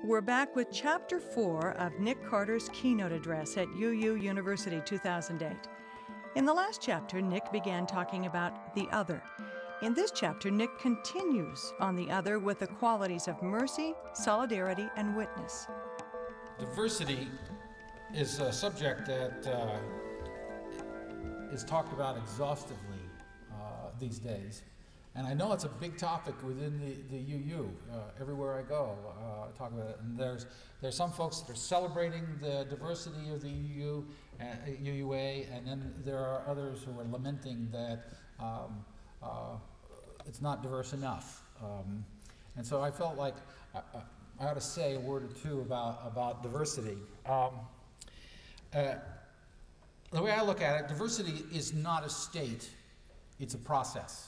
We're back with Chapter 4 of Nick Carter's keynote address at UU University 2008. In the last chapter, Nick began talking about the other. In this chapter, Nick continues on the other with the qualities of mercy, solidarity, and witness. Diversity is a subject that is talked about exhaustively these days. And I know it's a big topic within the UU. Everywhere I go, I talk about it. And there's some folks that are celebrating the diversity of the UUA, and then there are others who are lamenting that it's not diverse enough. And so I felt like I ought to say a word or two about diversity. The way I look at it, diversity is not a state, it's a process.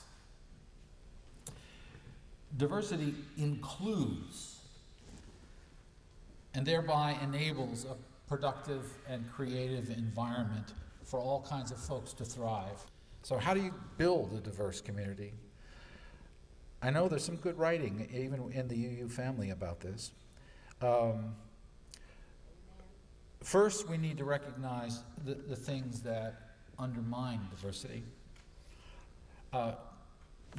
Diversity includes and thereby enables a productive and creative environment for all kinds of folks to thrive. So how do you build a diverse community? I know there's some good writing, even in the UU family, about this. First, we need to recognize the things that undermine diversity.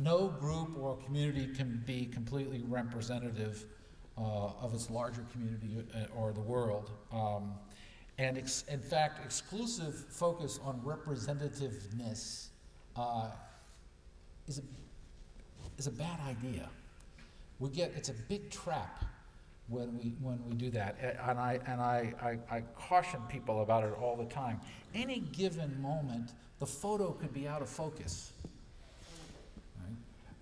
No group or community can be completely representative of its larger community or the world. And in fact, exclusive focus on representativeness is a bad idea. It's a big trap when we do that, and I caution people about it all the time. Any given moment, the photo could be out of focus.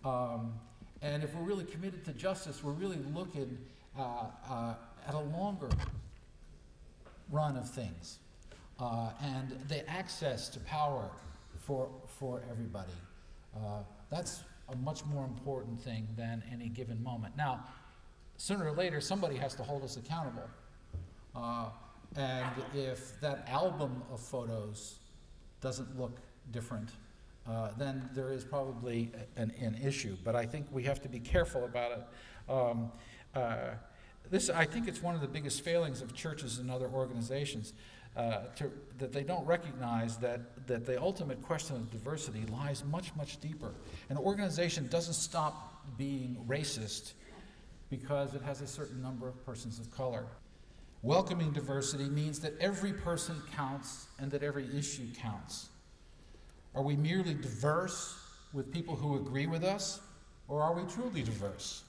And if we're really committed to justice, we're really looking at a longer run of things, and the access to power for everybody. That's a much more important thing than any given moment. Now, sooner or later, somebody has to hold us accountable. And if that album of photos doesn't look different, then there is probably an issue. But I think we have to be careful about it. I think it's one of the biggest failings of churches and other organizations, that they don't recognize that the ultimate question of diversity lies much, much deeper. An organization doesn't stop being racist because it has a certain number of persons of color. Welcoming diversity means that every person counts and that every issue counts. Are we merely diverse with people who agree with us, or are we truly diverse?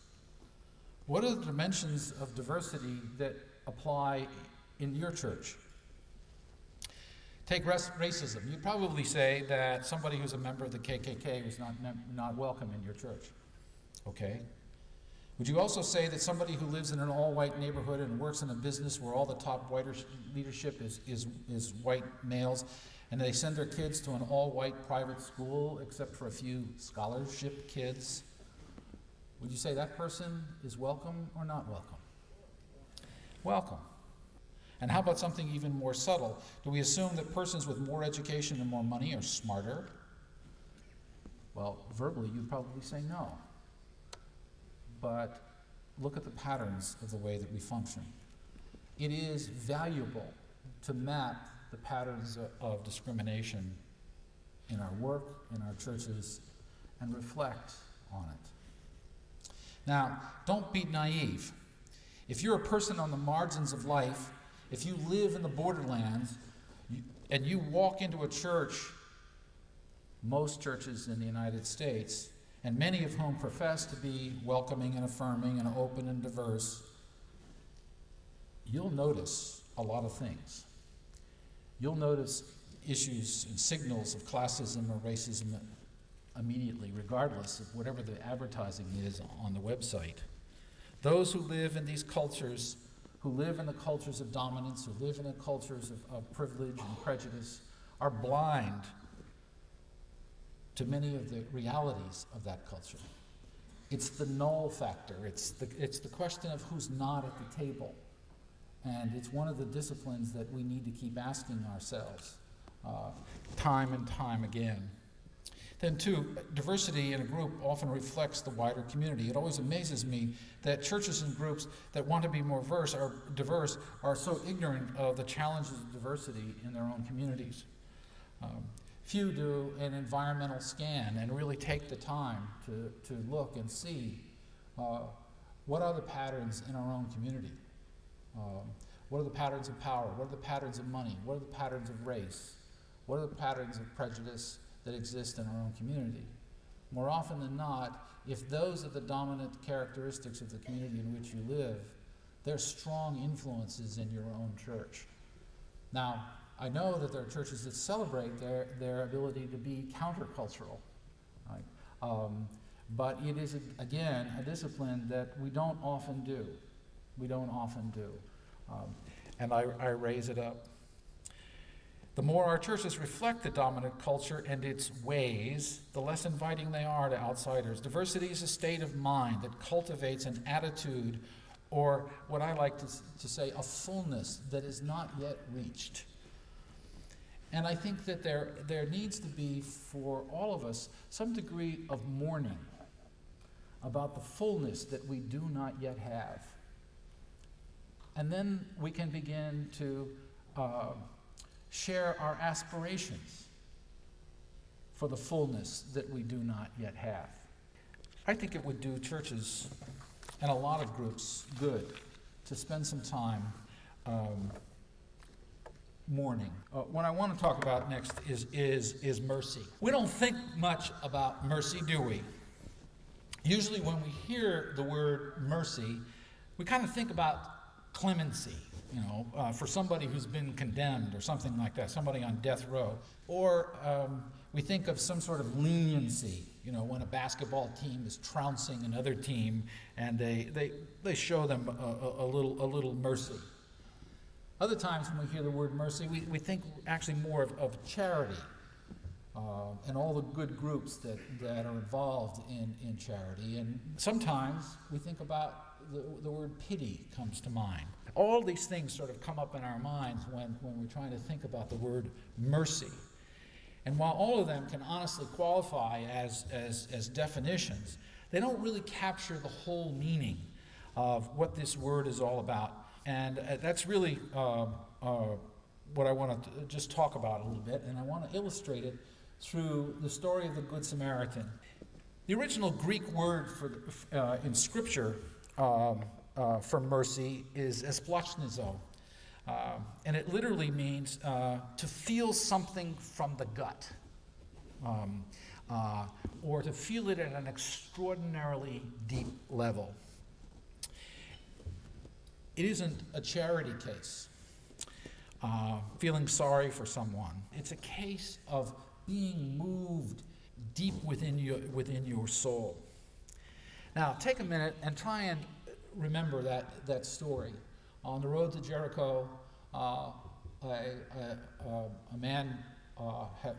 What are the dimensions of diversity that apply in your church? Take racism. You'd probably say that somebody who's a member of the KKK is not welcome in your church. Okay. Would you also say that somebody who lives in an all-white neighborhood and works in a business where all the top leadership is white males, and they send their kids to an all-white private school except for a few scholarship kids, would you say that person is welcome or not welcome? Welcome. And how about something even more subtle? Do we assume that persons with more education and more money are smarter? Well, verbally, you'd probably say no. But look at the patterns of the way that we function. It is valuable to map the patterns of discrimination in our work, in our churches, and reflect on it. Now, don't be naive. If you're a person on the margins of life, if you live in the Borderlands, and you walk into a church, most churches in the United States, and many of whom profess to be welcoming and affirming and open and diverse, you'll notice a lot of things. You'll notice issues and signals of classism or racism immediately, regardless of whatever the advertising is on the website. Those who live in these cultures, who live in the cultures of dominance, who live in the cultures of privilege and prejudice, are blind to many of the realities of that culture. It's the null factor. It's the question of who's not at the table. And it's one of the disciplines that we need to keep asking ourselves time and time again. Then two, diversity in a group often reflects the wider community. It always amazes me that churches and groups that want to be more diverse are so ignorant of the challenges of diversity in their own communities. Few do an environmental scan and really take the time to look and see what are the patterns in our own community. What are the patterns of power? What are the patterns of money? What are the patterns of race? What are the patterns of prejudice that exist in our own community? More often than not, if those are the dominant characteristics of the community in which you live, they're strong influences in your own church. Now, I know that there are churches that celebrate their ability to be countercultural, right? But it is, again, a discipline that we don't often do. We don't often do. And I raise it up. The more our churches reflect the dominant culture and its ways, the less inviting they are to outsiders. Diversity is a state of mind that cultivates an attitude, or what I like to say, a fullness that is not yet reached. And I think that there needs to be, for all of us, some degree of mourning about the fullness that we do not yet have. And then we can begin to share our aspirations for the fullness that we do not yet have. I think it would do churches and a lot of groups good to spend some time mourning. What I want to talk about next is mercy. We don't think much about mercy, do we? Usually when we hear the word mercy, we kind of think about clemency, for somebody who's been condemned or something like that, somebody on death row. Or we think of some sort of leniency, when a basketball team is trouncing another team and they show them a little mercy. Other times when we hear the word mercy, we think actually more of charity and all the good groups that are involved in charity. And sometimes we think about the word pity comes to mind. All these things sort of come up in our minds when we're trying to think about the word mercy. And while all of them can honestly qualify as definitions, they don't really capture the whole meaning of what this word is all about. And that's really what I want to just talk about a little bit, and I want to illustrate it through the story of the Good Samaritan. The original Greek word in Scripture for mercy is esplachnizo, and it literally means to feel something from the gut, or to feel it at an extraordinarily deep level. It isn't a charity case, feeling sorry for someone. It's a case of being moved deep within your soul. Now, take a minute and try and remember that story. On the road to Jericho, a man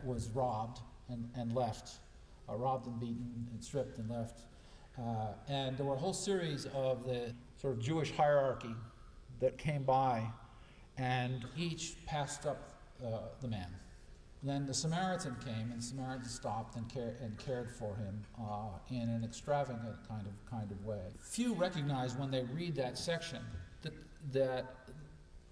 was robbed and left, robbed and beaten and stripped and left. And there were a whole series of the sort of Jewish hierarchy that came by, and each passed up the man. Then the Samaritan came, and the Samaritan stopped and cared for him in an extravagant kind of way. Few recognize when they read that section that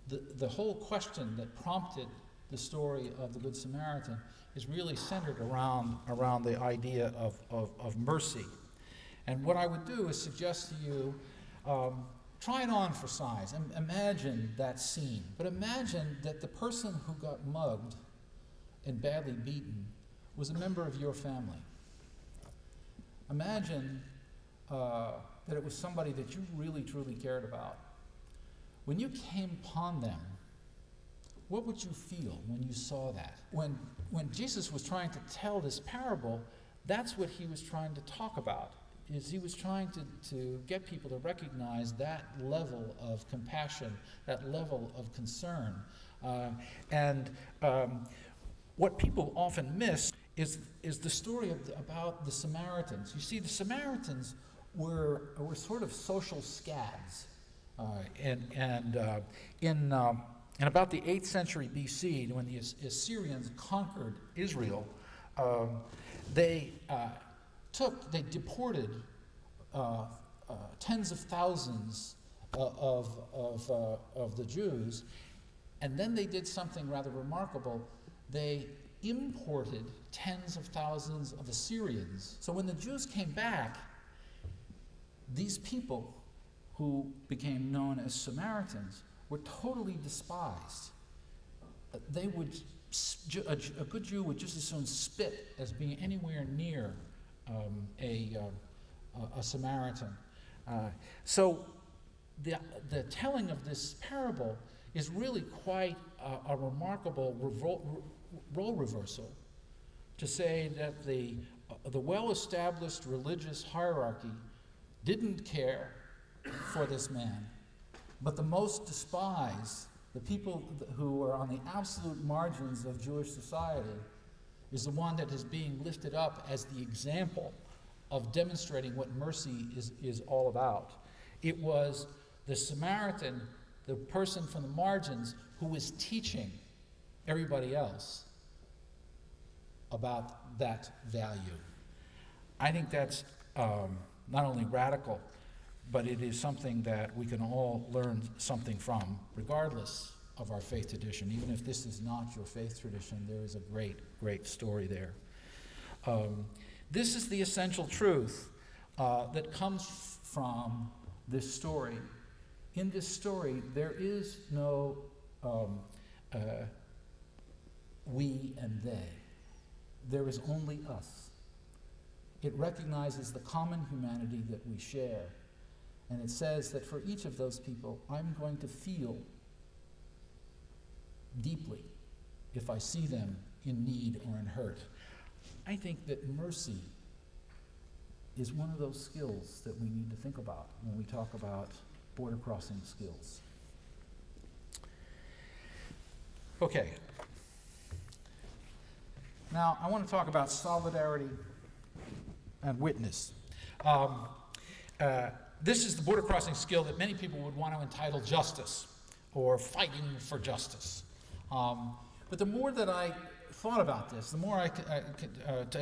the whole question that prompted the story of the Good Samaritan is really centered around the idea of mercy. And what I would do is suggest to you, try it on for size. Imagine that scene. But imagine that the person who got mugged and badly beaten was a member of your family. Imagine that it was somebody that you really, truly cared about. When you came upon them, what would you feel when you saw that? When Jesus was trying to tell this parable, that's what he was trying to talk about. Is he was trying to get people to recognize that level of compassion, that level of concern. What people often miss is the story about the Samaritans. You see, the Samaritans were sort of social scads. In about the 8th century BC, when the Assyrians conquered Israel, they deported tens of thousands of the Jews, and then they did something rather remarkable. They imported tens of thousands of Assyrians. So when the Jews came back, these people who became known as Samaritans were totally despised. They would, a good Jew would just as soon spit as being anywhere near a Samaritan. So the telling of this parable is really quite a remarkable role reversal, to say that the well-established religious hierarchy didn't care for this man, but the most despised, the people who are on the absolute margins of Jewish society, is the one that is being lifted up as the example of demonstrating what mercy is all about. It was the Samaritan, the person from the margins, who was teaching everybody else about that value. I think that's not only radical, but it is something that we can all learn something from, regardless of our faith tradition. Even if this is not your faith tradition, there is a great, great story there. This is the essential truth that comes from this story. In this story, there is no we and they. There is only us. It recognizes the common humanity that we share. And it says that for each of those people, I'm going to feel deeply if I see them in need or in hurt. I think that mercy is one of those skills that we need to think about when we talk about border crossing skills. Okay. Now, I want to talk about solidarity and witness. This is the border crossing skill that many people would want to entitle justice or fighting for justice. But the more that I thought about this, the more I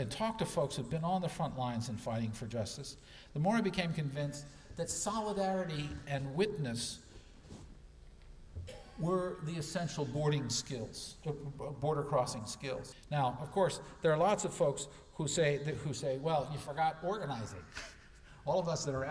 talked to folks who've been on the front lines in fighting for justice, the more I became convinced that solidarity and witness were the essential border crossing skills. Now, of course, there are lots of folks who say, well, you forgot organizing. All of us that are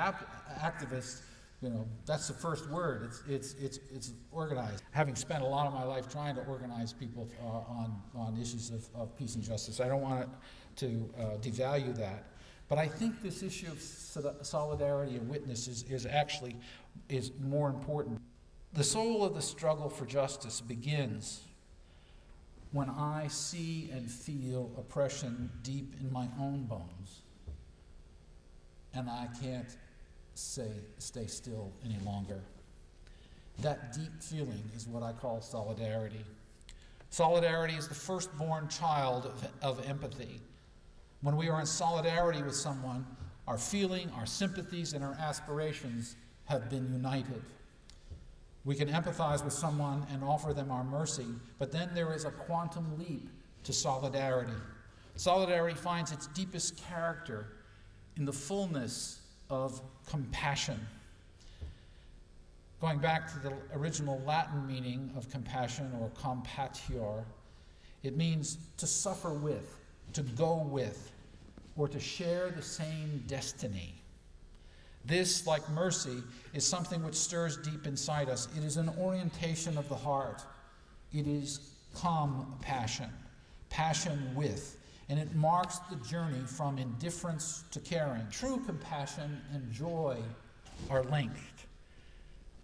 activists, you know, that's the first word. It's organized. Having spent a lot of my life trying to organize people on issues of peace and justice, I don't want to devalue that. But I think this issue of solidarity and witness is more important. The soul of the struggle for justice begins when I see and feel oppression deep in my own bones, and I can't stay still any longer. That deep feeling is what I call solidarity. Solidarity is the firstborn child of empathy. When we are in solidarity with someone, our feeling, our sympathies, and our aspirations have been united. We can empathize with someone and offer them our mercy, but then there is a quantum leap to solidarity. Solidarity finds its deepest character in the fullness of compassion. Going back to the original Latin meaning of compassion, or compatior, it means to suffer with, to go with, or to share the same destiny. This, like mercy, is something which stirs deep inside us. It is an orientation of the heart. It is compassion, passion with, and it marks the journey from indifference to caring. True compassion and joy are linked.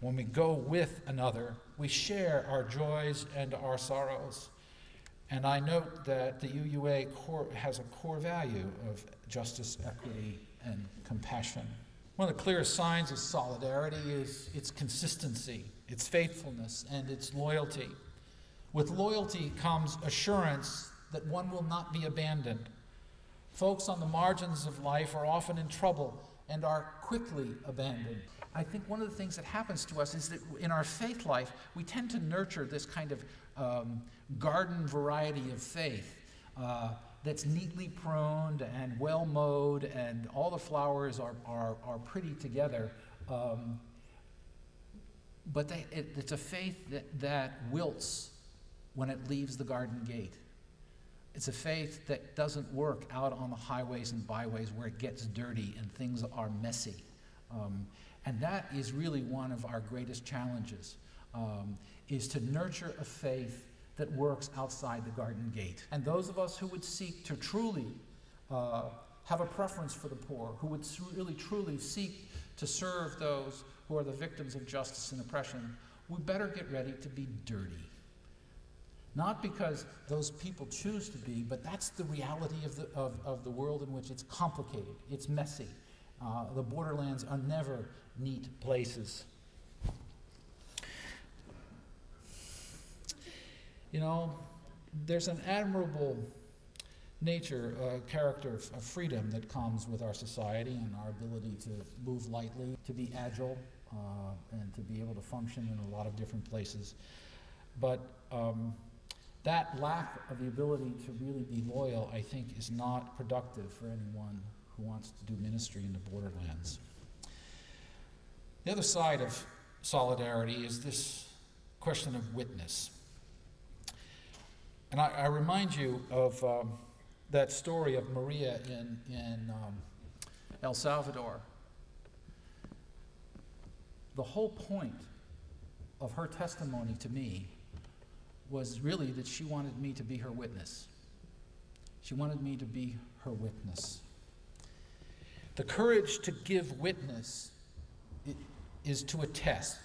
When we go with another, we share our joys and our sorrows. And I note that the UUA has a core value of justice, equity, and compassion. One of the clearest signs of solidarity is its consistency, its faithfulness, and its loyalty. With loyalty comes assurance that one will not be abandoned. Folks on the margins of life are often in trouble and are quickly abandoned. I think one of the things that happens to us is that in our faith life, we tend to nurture this kind of garden variety of faith. that's neatly pruned and well mowed, and all the flowers are pretty together. But it's a faith that wilts when it leaves the garden gate. It's a faith that doesn't work out on the highways and byways where it gets dirty and things are messy. And that is really one of our greatest challenges, is to nurture a faith that works outside the garden gate. And those of us who would seek to truly have a preference for the poor, who would really truly seek to serve those who are the victims of justice and oppression, we better get ready to be dirty. Not because those people choose to be, but that's the reality of the world in which it's complicated, it's messy. The borderlands are never neat places. You know, there's an admirable nature, character of freedom that comes with our society and our ability to move lightly, to be agile, and to be able to function in a lot of different places. But that lack of the ability to really be loyal, I think, is not productive for anyone who wants to do ministry in the borderlands. The other side of solidarity is this question of witness. And I remind you of that story of Maria in El Salvador. The whole point of her testimony to me was really that she wanted me to be her witness. She wanted me to be her witness. The courage to give witness is to attest,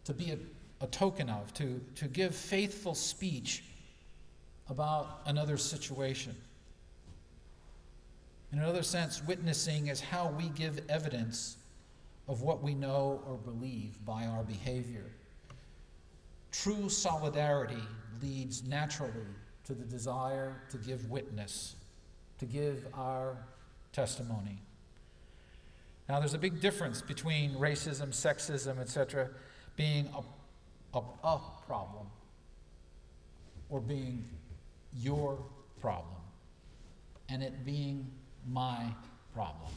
to be a token of, to give faithful speech about another situation. In another sense, witnessing is how we give evidence of what we know or believe by our behavior. True solidarity leads naturally to the desire to give witness, to give our testimony. Now, there's a big difference between racism, sexism, etc., being a problem or being your problem, and it being my problem.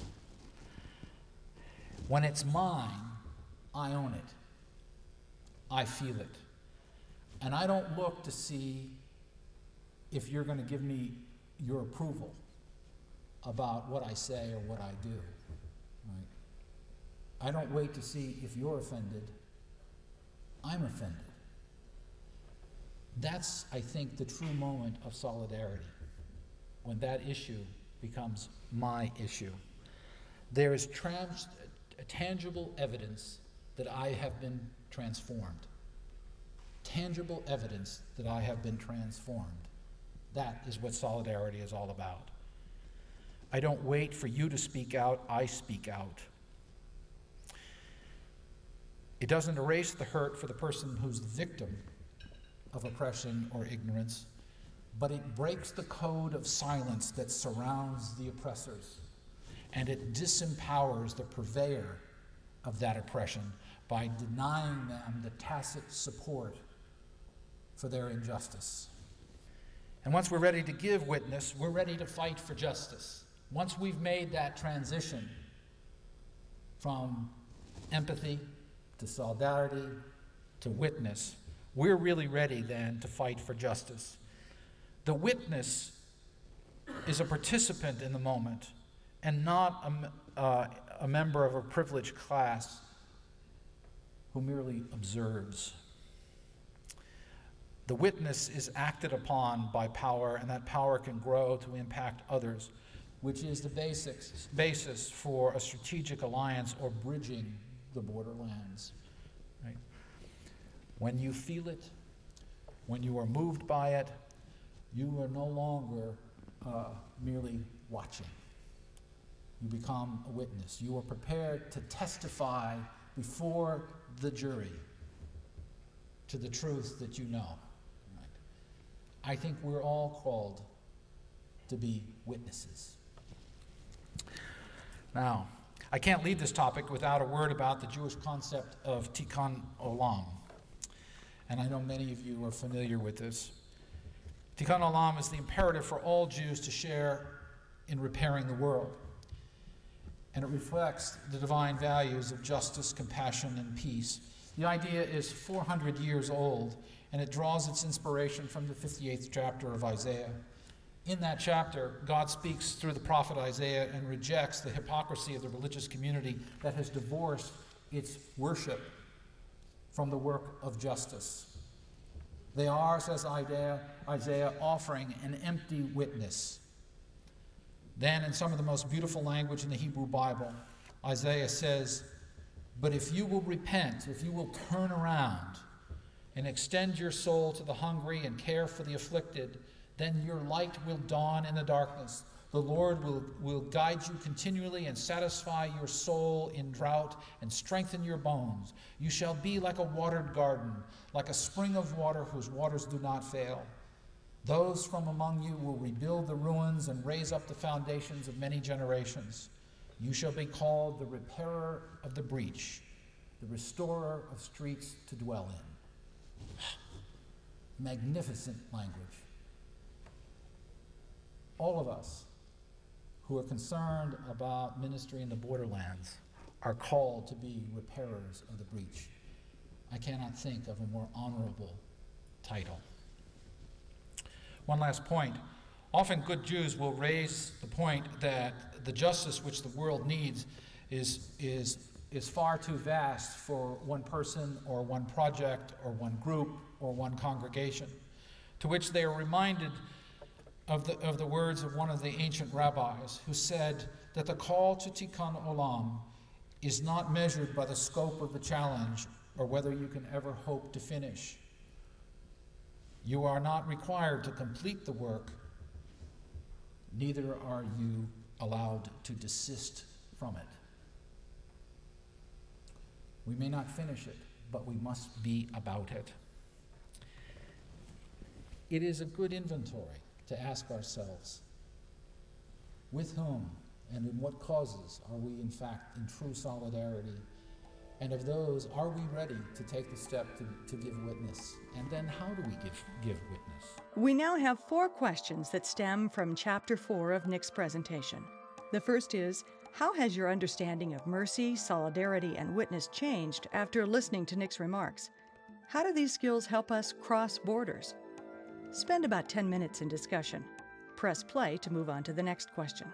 When it's mine, I own it. I feel it. And I don't look to see if you're going to give me your approval about what I say or what I do. Right? I don't wait to see if you're offended. I'm offended. That's, I think, the true moment of solidarity, when that issue becomes my issue. There is tangible evidence that I have been transformed. Tangible evidence that I have been transformed. That is what solidarity is all about. I don't wait for you to speak out, I speak out. It doesn't erase the hurt for the person who's the victim of oppression or ignorance, but it breaks the code of silence that surrounds the oppressors, and it disempowers the purveyor of that oppression by denying them the tacit support for their injustice. And once we're ready to give witness, we're ready to fight for justice. Once we've made that transition from empathy to solidarity to witness, we're really ready then to fight for justice. The witness is a participant in the moment and not a member of a privileged class who merely observes. The witness is acted upon by power, and that power can grow to impact others, which is the basis for a strategic alliance or bridging the borderlands. Right? When you feel it, when you are moved by it, you are no longer merely watching. You become a witness. You are prepared to testify before the jury to the truth that you know. I think we're all called to be witnesses. Now, I can't leave this topic without a word about the Jewish concept of tikkun olam. And I know many of you are familiar with this. Tikkun olam is the imperative for all Jews to share in repairing the world. And it reflects the divine values of justice, compassion, and peace. The idea is 400 years old, and it draws its inspiration from the 58th chapter of Isaiah. In that chapter, God speaks through the prophet Isaiah and rejects the hypocrisy of the religious community that has divorced its worship from the work of justice. They are, says Isaiah, offering an empty witness. Then, in some of the most beautiful language in the Hebrew Bible, Isaiah says, "But if you will repent, if you will turn around and extend your soul to the hungry and care for the afflicted, then your light will dawn in the darkness. The Lord will guide you continually and satisfy your soul in drought and strengthen your bones. You shall be like a watered garden, like a spring of water whose waters do not fail. Those from among you will rebuild the ruins and raise up the foundations of many generations. You shall be called the repairer of the breach, the restorer of streets to dwell in." Magnificent language. All of us who are concerned about ministry in the borderlands are called to be repairers of the breach. I cannot think of a more honorable title. One last point. Often good Jews will raise the point that the justice which the world needs is far too vast for one person or one project or one group or one congregation, to which they are reminded of the words of one of the ancient rabbis who said that the call to Tikkun Olam is not measured by the scope of the challenge or whether you can ever hope to finish. You are not required to complete the work, neither are you allowed to desist from it. We may not finish it, but we must be about it. It is a good inventory to ask ourselves, with whom and in what causes are we in fact in true solidarity? And of those, are we ready to take the step to give witness? And then how do we give witness? We now have 4 questions that stem from Chapter 4 of Nick's presentation. The first is, how has your understanding of mercy, solidarity, and witness changed after listening to Nick's remarks? How do these skills help us cross borders? Spend about 10 minutes in discussion. Press play to move on to the next question.